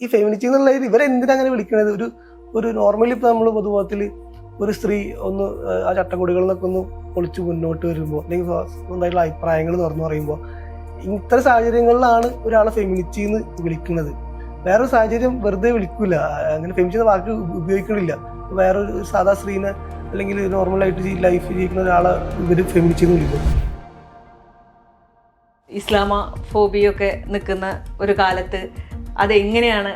ഈ ഫെമിനിറ്റി എന്നുള്ള ഇവരെന്തിനാ അങ്ങനെ വിളിക്കണത്? ഒരു നോർമലി ഇപ്പൊ നമ്മൾ പൊതുബോധത്തിൽ ഒരു സ്ത്രീ ഒന്ന് ആ ചട്ടക്കൂടുകളിൽ നിന്നൊക്കെ ഒന്ന് പൊളിച്ച് മുന്നോട്ട് വരുമ്പോൾ അല്ലെങ്കിൽ സ്വന്തമായിട്ടുള്ള അഭിപ്രായങ്ങൾ തുറന്നു പറയുമ്പോൾ ഇത്തരം സാഹചര്യങ്ങളിലാണ് ഒരാളെ ഫെമിനിറ്റി എന്ന് വിളിക്കുന്നത്. വേറൊരു സാഹചര്യം വെറുതെ വിളിക്കൂല, അങ്ങനെ ഫെമിനിറ്റി എന്ന വാക്ക് ഉപയോഗിക്കണില്ല. വേറൊരു സാധാ സ്ത്രീനെ അല്ലെങ്കിൽ നോർമലായിട്ട് ലൈഫ് ജീവിക്കുന്ന ഒരാളെ ഇവര് ഫെമിനിറ്റി എന്ന് വിളിക്കും. ഇസ്ലാമോഫോബിയൊക്കെ നിൽക്കുന്ന ഒരു കാലത്ത് അതെങ്ങനെയാണ്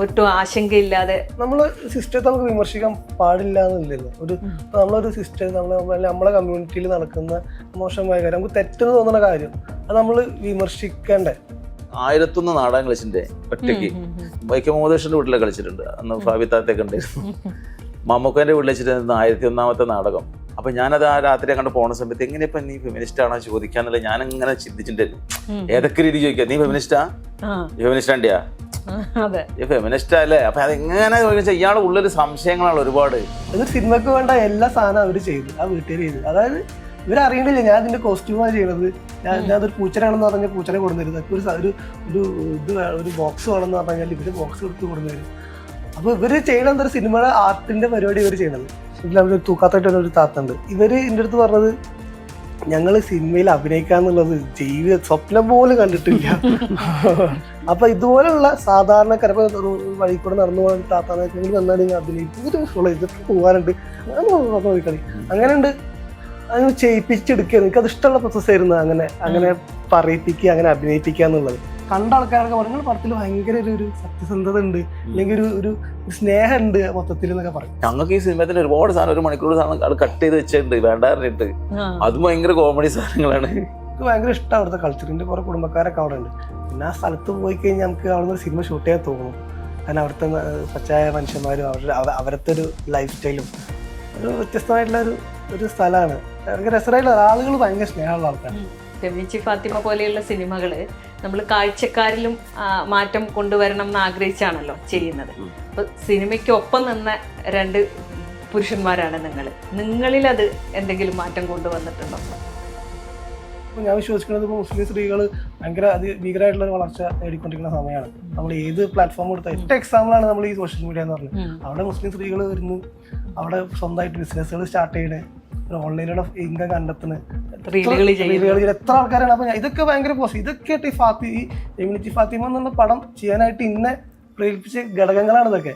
ഒട്ടും ആശങ്കയില്ലാതെ? നമ്മൾ സിസ്റ്റത്തെ നമുക്ക് വിമർശിക്കാൻ പാടില്ല എന്നില്ലല്ലോ. നമ്മളൊരു സിസ്റ്റം നമ്മളെ കമ്മ്യൂണിറ്റിയിൽ നടക്കുന്ന മോശമായ കാര്യം, നമുക്ക് തെറ്റെന്ന് തോന്നുന്ന കാര്യം അത് നമ്മൾ വിമർശിക്കേണ്ടേ. 1001 നാടകം കളിച്ചിട്ടുണ്ട് ഒറ്റയ്ക്ക്. വൈക്കം മുഹമ്മദ് വീട്ടിലെ കളിച്ചിട്ടുണ്ട്, അന്ന് ഫാബിത്താത്തൊക്കെ ഉണ്ടായിരുന്നു. മമ്മൂക്കൻ്റെ വീട്ടിൽ വെച്ചിട്ട് 1001 നാടകം. അപ്പൊ ഞാനത് ആ രാത്രി കണ്ട് പോണ സമയത്ത് എങ്ങനെ ഇപ്പൊ നീ ഫെമിനിസ്റ്റ് ആണോ ചോദിക്കാന്നല്ല ഞാനിങ്ങനെ ചിന്തിച്ചിട്ടുണ്ടായിരുന്നു. ഏതൊക്കെ രീതി ചോദിക്കാം, നീ ഫെമിനിസ്റ്റാ, ഫെമിനിസ്റ്റാണ്ടിയാ, ഫെമിനിസ്റ്റ് അല്ലേ? അപ്പൊ അതെങ്ങനെ ചോദിച്ചാൽ ഇയാളുടെ ഉള്ളൊരു സംശയങ്ങളാണ് ഒരുപാട്. ഇത് സിനിമക്ക് വേണ്ട എല്ലാ സാധനവും അവര് ചെയ്തു, ആ വീട്ടുകാർ ചെയ്തു. അതായത് ഇവരറിയണില്ല ഞാൻ ഇതിന്റെ കോസ്റ്റ്യൂമാണ് ചെയ്യണത്, ഞാനതൊരു പൂച്ചനാണെന്ന് പറഞ്ഞാൽ പൂച്ചനെ കൊടുന്നിരുന്നു, ഒരു ബോക്സ് വേണമെന്ന് പറഞ്ഞാൽ ഇവര് ബോക്സ് എടുത്ത് കൊടുന്നിരുന്നു. അപ്പൊ ഇവര് ചെയ്യണത് എന്തൊരു സിനിമയുടെ ആർട്ടിന്റെ പരിപാടി ഇവര് ചെയ്യണത്. ഇതിലവര് തൂക്കാത്തായിട്ടൊരു താത്തുണ്ട്. ഇവര് എൻ്റെ അടുത്ത് പറഞ്ഞത് ഞങ്ങൾ സിനിമയിൽ അഭിനയിക്കാന്നുള്ളത് സ്വപ്നം പോലും കണ്ടിട്ടില്ല. അപ്പൊ ഇതുപോലുള്ള സാധാരണക്കാർ വഴി കൂടെ നടന്നു പോകുന്ന താത്താനെ നിങ്ങൾ വന്നാൽ അഭിനയിക്കും, ഇതൊക്കെ പോകാനുണ്ട്, അങ്ങനെ ഉണ്ട്. അങ്ങനെ ചെയ്യിപ്പിച്ചെടുക്കുക. എനിക്കത് ഇഷ്ടമുള്ള പ്രോസസ് ആയിരുന്നു. അങ്ങനെ പറയിപ്പിക്കുക, അങ്ങനെ അഭിനയിപ്പിക്കുക എന്നുള്ളത്. കണ്ട ആൾക്കാരൊക്കെ പറഞ്ഞു പടത്തിൽ ഭയങ്കര ഒരു സത്യസന്ധത ഉണ്ട്, അല്ലെങ്കിൽ ഒരു സ്നേഹമുണ്ട് മൊത്തത്തിൽ എന്നൊക്കെ പറയും. ഞങ്ങൾക്ക് ഈ സിനിമത്തിൽ ഒരുപാട് സാധനം 1 മണിക്കൂർ സാധനം അത് കട്ട് ചെയ്ത് വെച്ചിട്ടുണ്ട്, വേണ്ട പറഞ്ഞിട്ട്. അതും ഭയങ്കര കോമഡി സാധനങ്ങളാണ്. എനിക്ക് ഭയങ്കര ഇഷ്ടം അവിടുത്തെ കൾച്ചറിന്റെ കുറെ കുടുംബക്കാരൊക്കെ അവിടെ ഉണ്ട്. പിന്നെ ആ സ്ഥലത്ത് പോയി കഴിഞ്ഞാൽ നമുക്ക് അവിടെ നിന്ന് സിനിമ ഷൂട്ട് ചെയ്യാൻ തോന്നും. കാരണം അവിടുത്തെ പച്ചായ മനുഷ്യന്മാരും അവരത്തെ ഒരു ലൈഫ് സ്റ്റൈലും ഒരു വ്യത്യസ്തമായിട്ടുള്ള ഒരു സ്ഥലമാണ്. ഭയങ്കര രസമായിട്ടുള്ള ആളുകൾ, ഭയങ്കര സ്നേഹമുള്ള ആൾക്കാരാണ്. ഫെമിനിറ്റി ഫാത്തിമ പോലെയുള്ള സിനിമകൾ നമ്മൾ കാഴ്ചക്കാരിലും മാറ്റം കൊണ്ടുവരണം എന്ന് ആഗ്രഹിച്ചാണല്ലോ ചെയ്യുന്നത്. അപ്പൊ സിനിമയ്ക്കൊപ്പം നിന്ന 2 പുരുഷന്മാരാണ് നിങ്ങളിൽ അത് എന്തെങ്കിലും മാറ്റം കൊണ്ടുവന്നിട്ടുണ്ടോ? ഞാൻ വിശ്വസിക്കുന്നത് ഇപ്പോൾ മുസ്ലിം സ്ത്രീകൾ ഭയങ്കര ഭീകരമായിട്ടുള്ള ഒരു വളർച്ച നേടിക്കൊണ്ടിരിക്കുന്ന സമയമാണ്. നമ്മൾ ഏത് പ്ലാറ്റ്ഫോം കൊടുത്താൽ ഏറ്റവും എക്സാമ്പിളാണ് നമ്മൾ ഈ സോഷ്യൽ മീഡിയ എന്ന് പറഞ്ഞത്. അവിടെ മുസ്ലിം സ്ത്രീകൾ വരുന്നു, അവിടെ സ്വന്തമായിട്ട് ബിസിനസ്സുകൾ സ്റ്റാർട്ട് ചെയ്യണേ, ഓൺലൈനിലൂടെ ഇൻകം കണ്ടെത്തുന്നത് എത്ര ആൾക്കാരാണ്. അപ്പൊ ഇതൊക്കെ ഭയങ്കര പോസിറ്റീവ്. ഇതൊക്കെ ഈ ഫെമിനിറ്റി ഫാത്തിമ എന്നുള്ള പടം ചെയ്യാനായിട്ട് ഇന്നെ പ്രേരിപ്പിച്ച ഘടകങ്ങളാണ് ഇതൊക്കെ.